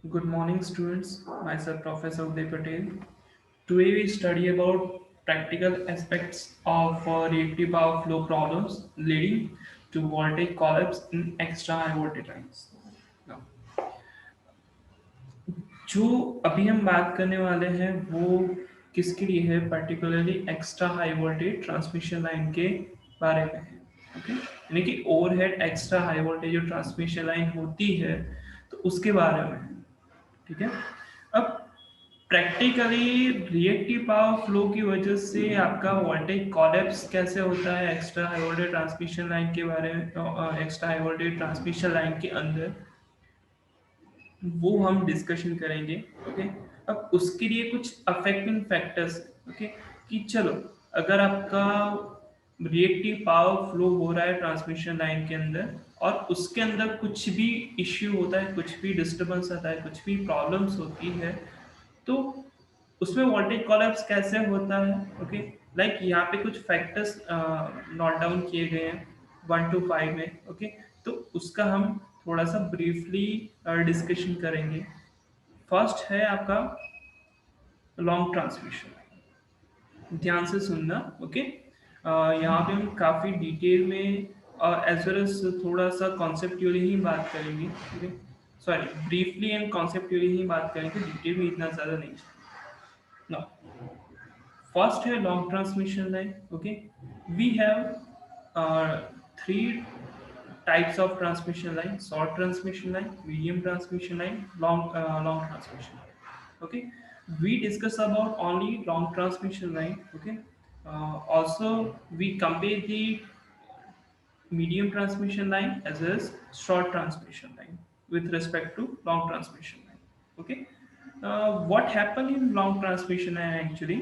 Good morning, students. Myself, Professor Uday Patel. Today we study about practical aspects of reactive power flow problems leading to voltage collapse in extra high voltage lines. Now, जो अभी हम बात करने वाले हैं वो किसके लिए है? Particularly extra high voltage transmission line के बारे में है। ओके, यानी कि ओवरहेड एक्स्ट्रा हाई वोल्टेज जो ट्रांसमिशन लाइन होती है तो उसके बारे में है। ठीक है। अब प्रैक्टिकली रिएक्टिव पावर फ्लो की वजह से आपका वोल्टेज कॉलेप्स कैसे होता है extra high voltage transmission line के बारे में, extra high voltage transmission line के अंदर वो हम डिस्कशन करेंगे। ओके, अब उसके लिए कुछ अफेक्टिंग फैक्टर्स। ओके, कि चलो अगर आपका रिएक्टिव पावर फ्लो हो रहा है ट्रांसमिशन लाइन के अंदर और उसके अंदर कुछ भी इश्यू होता है, कुछ भी डिस्टरबेंस आता है, कुछ भी प्रॉब्लम्स होती है, तो उसमें वोल्टेज कोलैप्स कैसे होता है। ओके, लाइक यहाँ पे कुछ फैक्टर्स नोट डाउन किए गए हैं 1 to 5 में। ओके, तो उसका हम थोड़ा सा ब्रीफली डिस्कशन करेंगे। फर्स्ट है आपका लॉन्ग ट्रांसमिशन। ध्यान से सुनना। ओके, यहाँ पे हम काफ़ी डिटेल में एज वेल एज थोड़ा सा कॉन्सेप्चुअली ही बात करेंगे। Okay, sorry, briefly and conceptually ही बात करेंगे, डिटेल में इतना ज़्यादा नहीं। Now, first है long transmission line. Okay, we have three types of transmission line: short transmission line, medium transmission line, long transmission line. Okay, we discuss about only long transmission line. Okay, also we compare the medium transmission line as well as short transmission line with respect to long transmission line. Okay, what happen in long transmission line actually,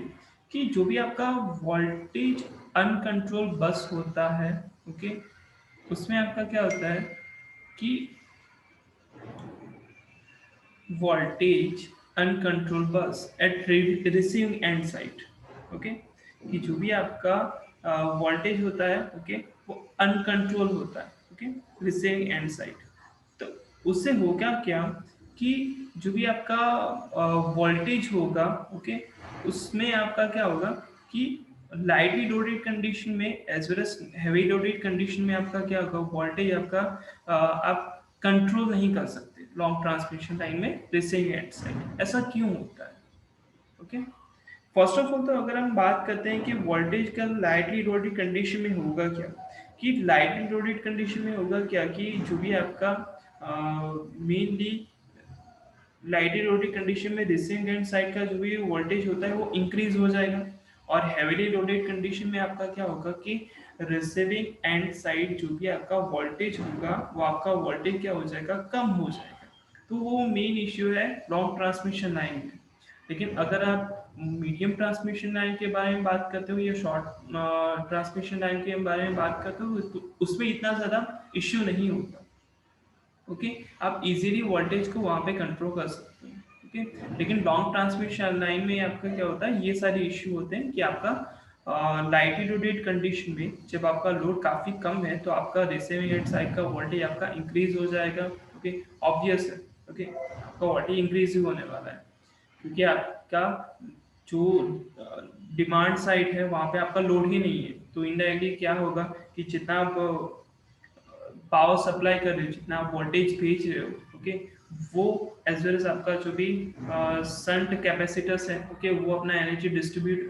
कि जो भी आपका voltage uncontrol बस होता है, okay, उसमें आपका क्या होता है कि voltage uncontrol bus at receiving end side. Okay, कि जो भी आपका वोल्टेज होता है, ओके, वो अनकंट्रोल होता है। Okay, receiving end side. तो उससे होगा क्या कि जो भी आपका वोल्टेज होगा, ओके, उसमें आपका क्या होगा कि लाइटली लोडेड कंडीशन में as well as heavy loaded condition में आपका क्या होगा, वोल्टेज आपका आप कंट्रोल नहीं कर सकते लॉन्ग ट्रांसमिशन लाइन में रिसीविंग एंड साइड। ऐसा क्यों होता है? ओके, फर्स्ट ऑफ ऑल तो अगर हम बात करते हैं कि वोल्टेज का लाइटली लोडेड कंडीशन में होगा क्या, कि लाइटली लोडेड कंडीशन में होगा क्या कि जो भी आपका मेनली लाइटली लोडेड कंडीशन में रिसीविंग एंड साइड का जो भी वोल्टेज होता है वो इंक्रीज हो जाएगा, और हैवीली लोडेड कंडीशन में आपका क्या होगा कि रिसीविंग एंड साइड जो भी आपका वोल्टेज होगा वो आपका वोल्टेज क्या हो जाएगा, कम हो जाएगा। तो वो मेन इश्यू है लॉन्ग ट्रांसमिशन लाइन में। लेकिन अगर आप मीडियम ट्रांसमिशन लाइन के बारे में बात करते हो या शॉर्ट ट्रांसमिशन लाइन के बारे में बात करते हो तो उसमें इतना ज़्यादा इश्यू नहीं होता। ओके, आप इजीली वोल्टेज को वहाँ पे कंट्रोल कर सकते हैं। ओके, लेकिन लॉन्ग ट्रांसमिशन लाइन में आपका क्या होता है, ये सारे इश्यू होते हैं कि आपका लाइटली लोडेड कंडीशन में जब आपका लोड काफ़ी कम है तो आपका रिसीविंग एंड साइड का वोल्टेज आपका इंक्रीज हो जाएगा। ओके, ऑब्वियस है। ओके, आपका वोल्टेज इंक्रीज ही होने वाला है क्योंकि आपका जो डिमांड साइड है वहाँ पे आपका लोड ही नहीं है। तो इनडायरेक्टली क्या होगा कि जितना आप पावर सप्लाई कर रहे हो, जितना आप वोल्टेज भेज रहे हो, ओके, वो एज वेल एज आपका जो भी संट कैपेसिटर्स है, ओके, वो अपना एनर्जी डिस्ट्रीब्यूट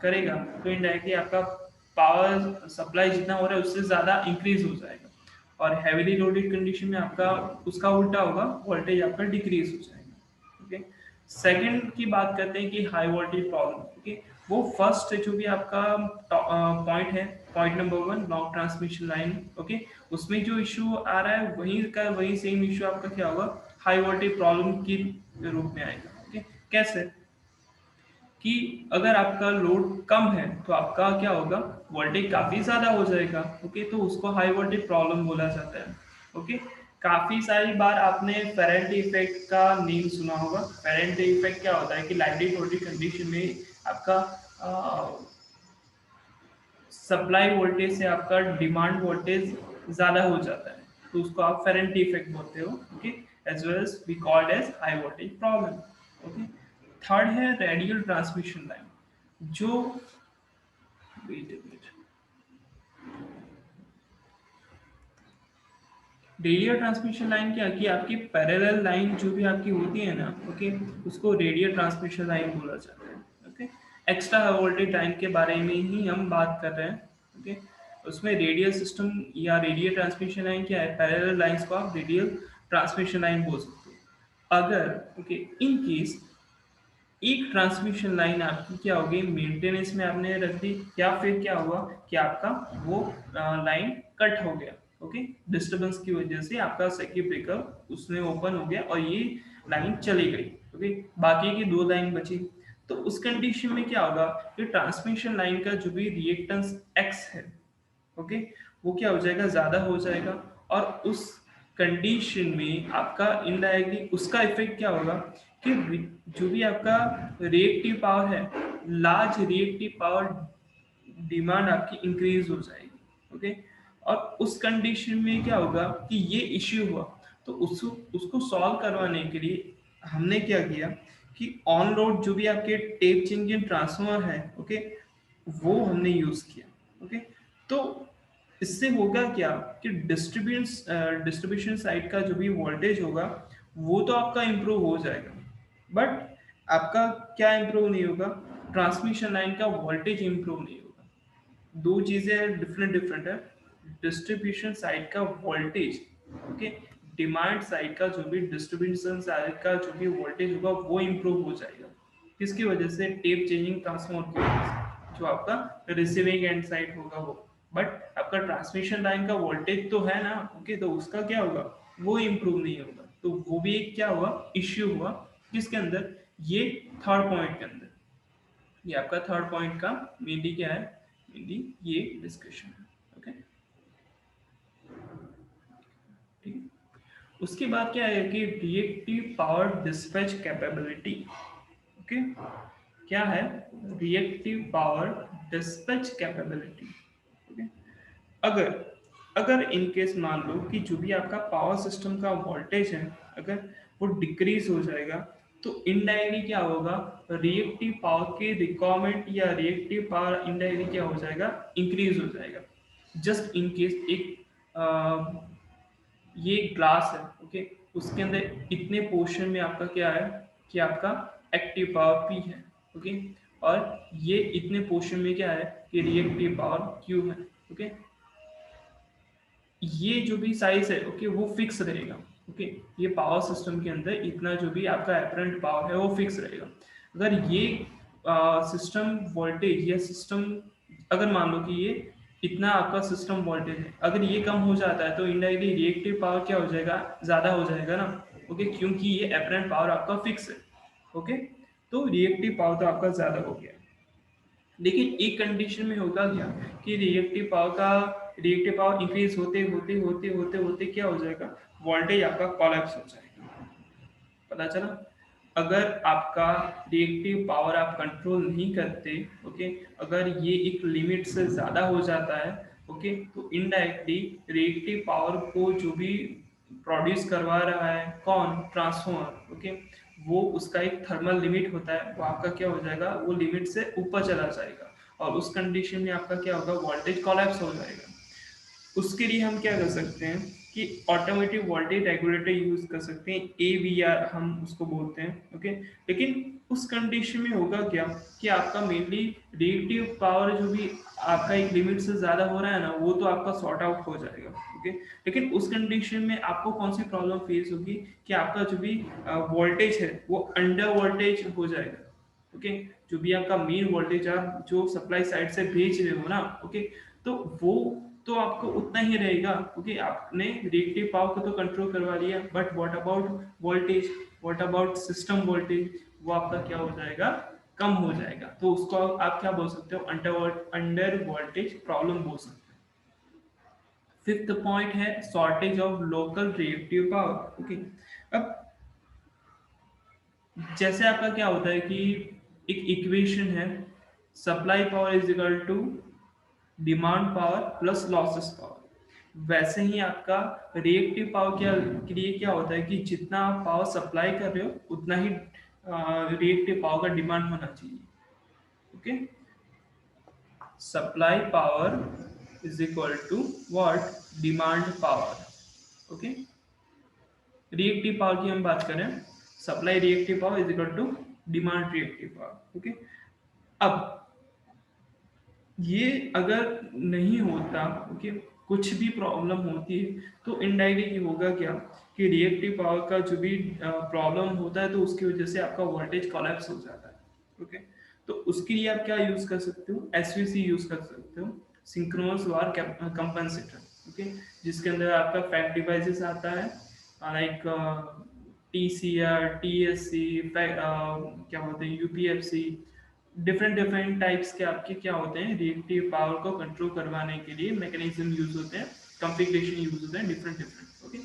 करेगा। तो इनडायरेक्टली आपका पावर सप्लाई जितना हो रहा है उससे ज़्यादा इंक्रीज हो जाएगा, और हैवीली लोडेड कंडीशन में आपका उसका उल्टा होगा, वोल्टेज आपका डिक्रीज हो जाएगा। ओके, सेकंड की बात करते हैं कि हाई वोल्टेज प्रॉब्लम। ओके, वो फर्स्ट जो भी आपका पॉइंट है, point number 1 long transmission line. Okay, उसमें जो इशू आ रहा है वही का वही सेम इशू आपका क्या होगा, हाई वोल्टेज प्रॉब्लम के रूप में आएगा। ओके, कैसे कि अगर आपका लोड कम है तो आपका क्या होगा, वोल्टेज काफ़ी ज़्यादा हो जाएगा। ओके, तो उसको हाई वोल्टेज प्रॉब्लम बोला जाता है। ओके, काफ़ी सारी बार आपने फेरेंटी इफेक्ट का नेम सुना होगा। फेरेंटी इफेक्ट क्या होता है कि लाइटली वोल्टेज कंडीशन में आपका सप्लाई वोल्टेज से आपका डिमांड वोल्टेज ज़्यादा हो जाता है, तो उसको आप फेरेंटी इफेक्ट बोलते हो। Okay, as well as we called as high voltage problem. Okay. Third है रेडियल ट्रांसमिशन लाइन, जो wait minute, radial transmission line क्या कि आपकी पैरेलल लाइन जो भी आपकी होती है ना, ओके, उसको रेडियल ट्रांसमिशन लाइन बोला जाता है। Okay, extra high voltage line के बारे में ही हम बात कर रहे हैं। ओके, उसमें रेडियल सिस्टम या रेडियल ट्रांसमिशन लाइन क्या है, पैरेलल लाइंस को आप रेडियल ट्रांसमिशन लाइन बोल सकते हो। अगर ओके इन केस एक ट्रांसमिशन लाइन आपकी क्या होगी, मेंटेनेंस में आपने रख दी, या फिर क्या हुआ कि आपका वो लाइन कट हो गया, ओके, डिस्टरबेंस की वजह से आपका सर्किट ब्रेकर उसमें ओपन हो गया और ये लाइन चली गई। ओके, बाकी की दो लाइन बची। तो उस कंडीशन में क्या होगा कि ट्रांसमिशन लाइन का जो भी रिएक्टेंस एक्स है, ओके, वो क्या हो जाएगा, ज़्यादा हो जाएगा। और उस कंडीशन में आपका इनडायरेक्टली उसका इफेक्ट क्या होगा कि जो भी आपका रिएक्टिव पावर है, लार्ज रिएक्टिव पावर डिमांड आपकी इंक्रीज हो जाएगी। ओके, और उस कंडीशन में क्या होगा कि ये इश्यू हुआ, तो उसको उसको सॉल्व करवाने के लिए हमने क्या किया कि ऑन लोड जो भी आपके टेप चेंजिंग ट्रांसफार्मर है, ओके, वो हमने यूज किया। ओके, तो इससे होगा क्या कि डिस्ट्रीब्यूशन साइड का जो भी वोल्टेज होगा वो तो आपका इम्प्रूव हो जाएगा, बट आपका क्या इम्प्रूव नहीं होगा, ट्रांसमिशन लाइन का वोल्टेज इम्प्रूव नहीं होगा। दो चीजें डिफरेंट डिफरेंट है। डिस्ट्रीब्यूशन साइड का वोल्टेज, ओके, डिमांड साइड का जो भी डिस्ट्रीब्यूशन साइड का जो भी वोल्टेज होगा वो इम्प्रूव हो जाएगा। किसकी वजह से, टेप चेंजिंग ट्रांसफॉर्मर की वजह से, जो आपका रिसीविंग एंड साइड होगा वो। बट आपका ट्रांसमिशन लाइन का वोल्टेज तो है ना, ओके, तो उसका क्या होगा, वो इम्प्रूव नहीं होगा। तो वो भी एक क्या हुआ, इश्यू हुआ। किसके अंदर, ये थर्ड पॉइंट के अंदर। ये आपका थर्ड पॉइंट का मेनली क्या है, मेनली ये डिस्कशन है। ओके, ठीक है। उसके बाद क्या है कि reactive power dispatch capability. Okay, क्या है, reactive power dispatch capability. Okay, अगर अगर इन केस मान लो कि जो भी आपका पावर सिस्टम का वोल्टेज है, अगर वो डिक्रीज हो जाएगा, तो इनडायरेक्टली क्या होगा, रिएक्टिव पावर की रिक्वायरमेंट या रिएक्टिव पावर इनडायरेक्टली क्या हो जाएगा, इंक्रीज हो जाएगा। जस्ट इन केस एक ये ग्लास है, ओके, उसके अंदर इतने पोर्शन में आपका क्या है कि आपका एक्टिव पावर पी है, ओके, और ये इतने पोर्शन में क्या है कि रिएक्टिव पावर क्यू है। ओके, ये जो भी साइज है, ओके, वो फिक्स रहेगा। ओके, ये पावर सिस्टम के अंदर इतना जो भी आपका एपरेंट पावर है वो फिक्स रहेगा। अगर ये सिस्टम वोल्टेज या सिस्टम, अगर मान लो कि ये इतना आपका सिस्टम वोल्टेज है, अगर ये कम हो जाता है तो इनडायरेक्टली रिएक्टिव पावर क्या हो जाएगा, ज़्यादा हो जाएगा ना। ओके, क्योंकि ये एपरेंट पावर आपका फिक्स है। ओके, तो रिएक्टिव पावर तो आपका ज़्यादा हो गया। लेकिन एक कंडीशन में होगा क्या कि रिएक्टिव पावर इंक्रीज होते होते होते होते होते क्या हो जाएगा, वोल्टेज आपका कोलैप्स हो जाएगा। पता चला, अगर आपका रिएक्टिव पावर आप कंट्रोल नहीं करते, ओके, अगर ये एक लिमिट से ज़्यादा हो जाता है, ओके, तो इनडायरेक्टली रिएक्टिव पावर को जो भी प्रोड्यूस करवा रहा है कौन, ट्रांसफॉर्मर, ओके, वो उसका एक थर्मल लिमिट होता है, वो आपका क्या हो जाएगा, वो लिमिट से ऊपर चला जाएगा, और उस कंडीशन में आपका क्या होगा, वोल्टेज कोलैप्स हो जाएगा। उसके लिए हम क्या कर सकते हैं कि ऑटोमेटिक वोल्टेज रेगुलेटर यूज कर सकते हैं, AVR हम उसको बोलते हैं। ओके, लेकिन उस कंडीशन में होगा क्या कि आपका मेनली रिएक्टिव पावर जो भी आपका एक लिमिट से ज़्यादा हो रहा है ना, वो तो आपका सॉर्ट आउट हो जाएगा। ओके, लेकिन उस कंडीशन में आपको कौन सी प्रॉब्लम फेस होगी कि आपका जो भी वोल्टेज है वो अंडर वोल्टेज हो जाएगा। ओके, जो भी आपका मेन वोल्टेज आप जो सप्लाई साइड से भेज रहे हो ना, ओके, तो वो तो आपको उतना ही रहेगा, क्योंकि आपने रिएक्टिव पावर को तो कंट्रोल करवा लिया, but what about voltage, what about system voltage, वो आपका क्या हो जाएगा, कम हो जाएगा। तो उसको आप क्या बोल सकते हो, अंडर वोल्टेज प्रॉब्लम बोल सकते हो। फिफ्थ पॉइंट है shortage of local reactive power. Okay, अब जैसे आपका क्या होता है कि एक इक्वेशन है, supply power is equal to demand power plus losses power. वैसे ही आपका रिएक्टिव पावर क्या के लिए क्या होता है कि जितना आप पावर सप्लाई कर रहे हो उतना ही रिएक्टिव पावर का डिमांड होना चाहिए। Okay, supply power is equal to what, demand power. Okay, reactive power की हम बात करें, supply reactive power is equal to demand reactive power. Okay, अब ये अगर नहीं होता, ओके, कुछ भी प्रॉब्लम होती है तो इनडायरेक्टली होगा क्या कि रिएक्टिव पावर का जो भी प्रॉब्लम होता है तो उसकी वजह से आपका वोल्टेज कोलैप्स हो जाता है। ओके, तो उसके लिए आप क्या यूज कर सकते हो, एसवीसी यूज कर सकते हो, सिंक्रोनस वार कंपनसेटर। ओके, जिसके अंदर आपका फैक्ट डिवाइसेस आता है, like T C R, T S C, क्या बोलते हैं, यूपीएफसी, डिफरेंट डिफरेंट टाइप्स के आपके क्या होते हैं, रिएक्टिव पावर को कंट्रोल करवाने के लिए मैकेनिज्म यूज होते हैं, कॉन्फ़िगरेशन यूज होते हैं डिफरेंट डिफरेंट। ओके,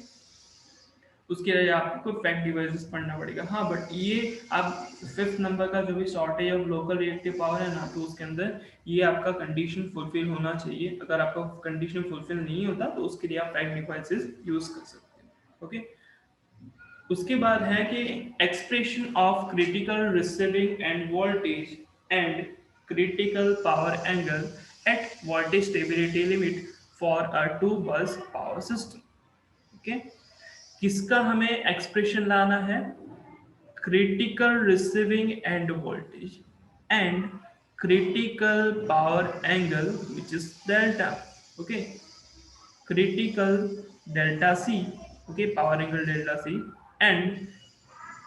उसके लिए आपको फैक्ट डिवाइसेस पढ़ना पड़ेगा। हाँ, बट ये आप फिफ्थ नंबर का जो भी shortage of local reactive power है ना, तो उसके अंदर ये आपका कंडीशन फुलफिल होना चाहिए। अगर आपका कंडीशन फुलफिल नहीं होता तो उसके लिए आप फैक्ट डिवाइसेस यूज कर सकते हैं। ओके, उसके बाद है कि expression of critical receiving end voltage and critical power angle at voltage stability limit for a two bus power system. Okay, किसका हमें एक्सप्रेशन लाना है, critical receiving end voltage and critical power angle which is delta. Okay, critical delta C, okay, power angle delta C, and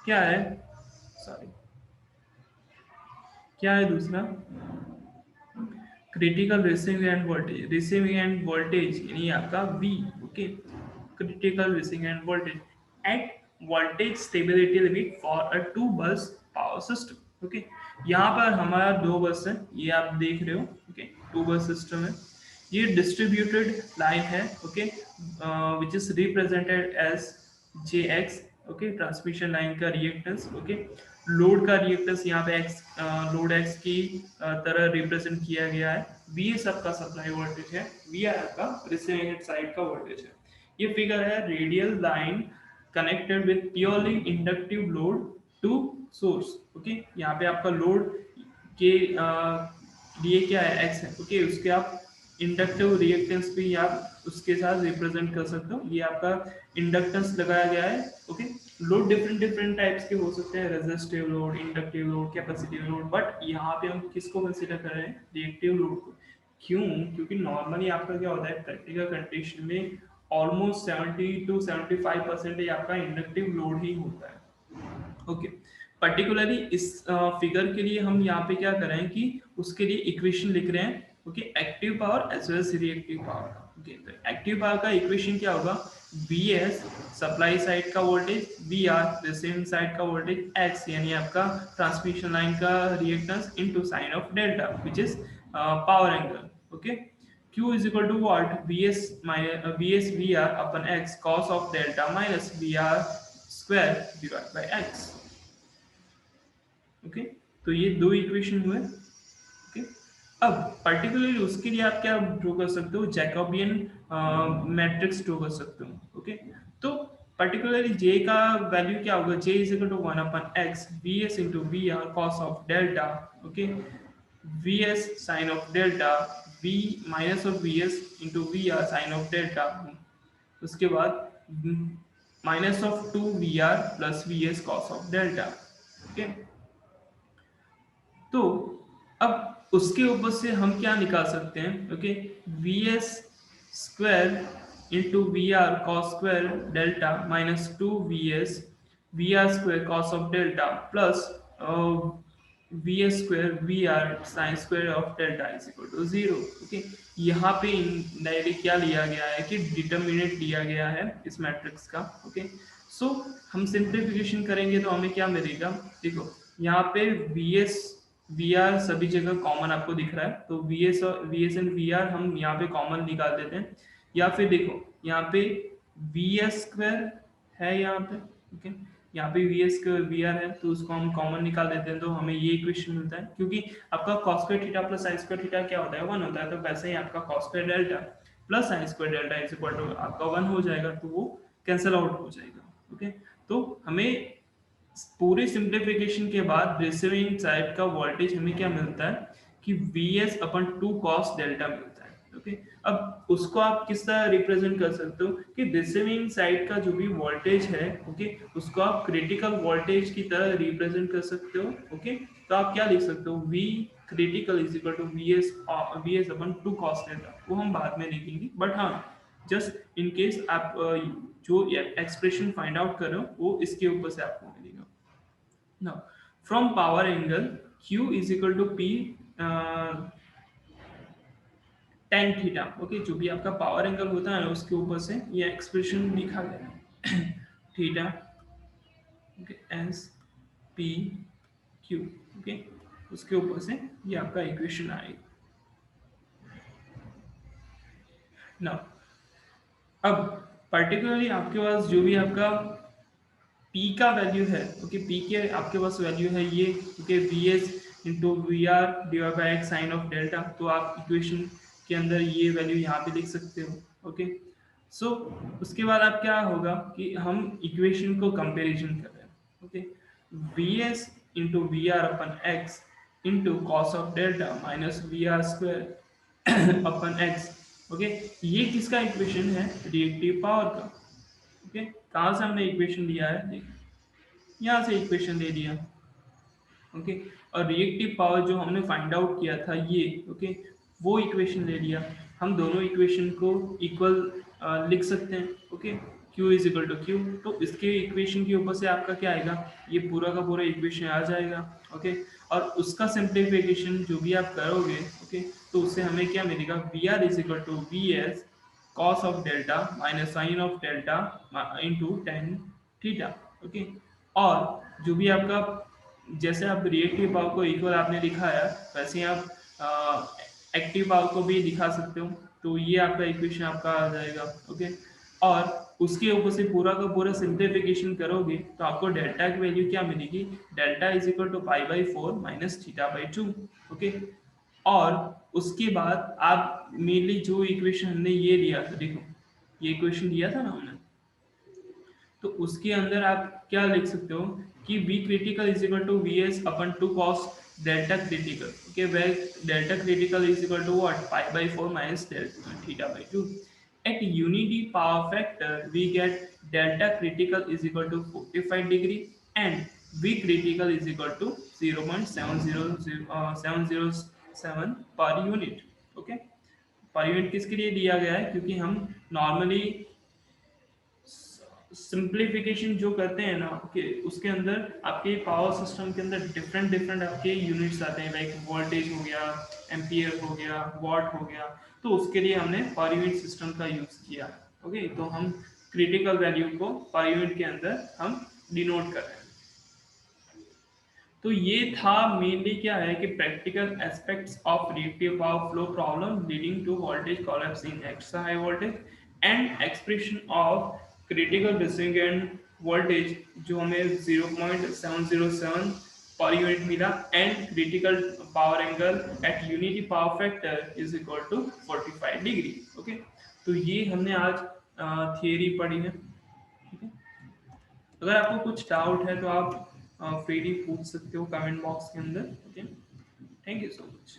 क्या है, sorry, क्या है दूसरा, critical receiving end voltage यानी आपका V. Okay, critical receiving end voltage at voltage stability limit for a two bus power system. Okay, यहाँ पर हमारा दो बस है, ये आप देख रहे हो। ओके, टू बस सिस्टम है, ये डिस्ट्रीब्यूटेड लाइन है। Okay, which is represented as J X. Okay, transmission line का रिएक्टेंस। ओके, लोड का रिएक्टेंस यहाँ पे एक्स, लोड एक्स की तरह रिप्रेजेंट किया गया है। वी एस आपका सप्लाई वोल्टेज है, वी आर आपका रिसीविंग साइड का वोल्टेज है। ये फिगर है radial line connected with purely inductive load to source. Okay, यहाँ पे आपका लोड के लिए क्या है, एक्स है। ओके, उसके आप इंडक्टिव रिएक्टेंस भी आप उसके साथ रिप्रेजेंट कर सकते हो, ये आपका इंडक्टेंस लगाया गया है। Okay, load different different types के हो सकते हैं, resistive load, inductive load, capacitive load, but यहाँ पे हम किसको कंसीडर कर रहे हैं, रिएक्टिव लोड को। क्यों, क्योंकि नॉर्मली आपका क्या होता है प्रैक्टिकल कंडीशन में ऑलमोस्ट 70 to 75% आपका इंडक्टिव लोड ही होता है। ओके, पर्टिकुलरली इस फिगर के लिए हम यहाँ पे क्या कर रहे हैं कि उसके लिए इक्वेशन लिख रहे हैं। Okay, active power as well as reactive power. Okay, तो एक्टिव पावर का इक्वेशन क्या होगा, वी एस सप्लाई साइड का voltage, V R receiving side का वोल्टेज, एक्स यानी आपका ट्रांसमिशन लाइन का reactance into sine of delta which is power angle. Okay, Q is equal to what, Vs minus Vs VR upon X cos of delta minus VR square divided by X। Okay, तो ये दो equation हुए। Okay, अब particularly उसके लिए आप क्या draw कर सकते हो, जैकोबियन मैट्रिक्स ड्रॉ कर सकते हो। ओके, तो पर्टिकुलरली J का वैल्यू क्या होगा, J is equal to 1 upon X Vs into V R cos of delta. Okay, Vs sine of delta, V minus of Vs into V R sine of delta, उसके बाद minus of 2 VR plus Vs cos of delta. Okay, तो अब उसके ऊपर से हम क्या निकाल सकते हैं, okay, V S square into V R cos square delta minus 2 VS V R square cos of delta plus V S square V R sine square of delta is equal to 0। Okay, यहाँ पे direct क्या लिया गया है कि determinant लिया गया है इस मैट्रिक्स का। ओके, सो हम सिंप्लीफिकेशन करेंगे तो हमें क्या मिलेगा, देखो यहाँ पे वी एस वी आर सभी जगह कॉमन आपको दिख रहा है, तो V S and V R हम यहाँ पे कॉमन निकाल देते हैं, या फिर देखो यहाँ पे वी एस स्क्वायर है यहाँ पे। ओके, यहाँ पे V S square V R है तो उसको हम कॉमन निकाल देते हैं, तो हमें ये इक्वेशन मिलता है। क्योंकि आपका cos square theta plus sine square theta क्या होता है, 1 होता है, तो वैसे ही आपका cos square delta plus sine square delta is equal to आपका 1 हो जाएगा, तो वो कैंसिल आउट हो जाएगा। ओके, तो हमें पूरे सिंप्लीफिकेशन के बाद रिसीविंग साइड का वोल्टेज हमें क्या मिलता है कि Vs अपन 2 cos डेल्टा मिलता है। ओके, अब उसको आप किस तरह रिप्रेजेंट कर सकते हो कि रिसीविंग साइड का जो भी वोल्टेज है, ओके, उसको आप क्रिटिकल वोल्टेज की तरह रिप्रेजेंट कर सकते हो। ओके, तो आप क्या लिख सकते हो, V critical is equal to Vs upon 2 cos delta, वो हम बाद में लिखेंगे, बट हाँ जस्ट इन केस आप जो एक्सप्रेशन फाइंड आउट कर रहे हो वो इसके ऊपर से आपको मिलेगा। Now, from power angle, Q is equal to P tan theta. Okay, जो भी आपका पावर एंगल होता है ना उसके ऊपर से ये एक्सप्रेशन लिखा गया है theta, okay, S P Q. Okay, उसके ऊपर से ये आपका इक्वेशन आएगा। नाउ अब पर्टिकुलरली आपके पास जो भी आपका P का वैल्यू है, ओके, P के आपके पास वैल्यू है ये, okay, V S into V R divide by X sine of delta, तो आप इक्वेशन के अंदर ये वैल्यू यहाँ पे लिख सकते हो। ओके, सो उसके बाद आप क्या होगा कि हम इक्वेशन को कंपैरिजन कर रहे हैं। Okay, V S into V R upon X into cos of delta minus V R square upon X. Okay, ये किसका इक्वेशन है, रिएक्टिव पावर का। ओके, कहाँ से हमने इक्वेशन लिया है, देखिए यहाँ से इक्वेशन ले लिया। ओके, और रिएक्टिव पावर जो हमने फाइंड आउट किया था ये, ओके, वो इक्वेशन ले लिया। हम दोनों इक्वेशन को इक्वल लिख सकते हैं। Okay, Q is equal to Q, तो इसके इक्वेशन के ऊपर से आपका क्या आएगा, ये पूरा का पूरा इक्वेशन आ जाएगा। ओके, और उसका सिंप्लीफिकेशन जो भी आप करोगे, ओके, तो उससे हमें क्या मिलेगा, V R is equal to V S cos of delta minus sine of delta into tan theta. Okay, और जो भी आपका जैसे आप रिएक्टिव पावर को इक्वल आपने लिखा है वैसे ही आप एक्टिव पावर को भी दिखा सकते हो, तो ये आपका इक्वेशन आपका आ जाएगा। ओके, और उसके ऊपर से पूरा का पूरा सिंप्लीफिकेशन करोगे तो आपको डेल्टा की वैल्यू क्या मिलेगी, delta is equal to pi by 4 minus theta by 2। Okay, और उसके बाद आप मेनली जो इक्वेशन हमने ये लिया था, देखो ये इक्वेशन दिया था ना हमने, तो उसके अंदर आप क्या लिख सकते हो कि V critical is equal to V S upon two cos delta critical. Okay, where delta critical is equal to what, pi by 4 minus theta by 2। At unity power factor we get delta critical is equal to 45 degree and V critical is equal to 0.707 per unit। Okay, per unit किसके लिए दिया गया है, क्योंकि हम normally simplification जो करते हैं ना, कि उसके अंदर आपके पावर सिस्टम के अंदर डिफरेंट डिफरेंट आपके यूनिट्स आते हैं, लाइक वोल्टेज हो गया, एम्पियर हो गया, वॉट हो गया, तो उसके लिए हमने पर यूनिट सिस्टम का यूज किया। ओके, तो हम क्रिटिकल वैल्यू को पर यूनिट के अंदर हम डिनोट कर रहे हैं। तो ये था मेनली क्या है कि practical aspects of reactive power flow problem leading to voltage collapse in extra high voltage and expression of critical receiving end voltage जो हमें 0.707 पर यूनिट मिला and critical power angle at unity power factor is equal to 45 degree. Okay, तो ये हमने आज theory पढ़ी है। ठीक है, अगर आपको कुछ डाउट है तो आप फ्रीली पूछ सकते हो कमेंट बॉक्स के अंदर। Okay, thank you so much.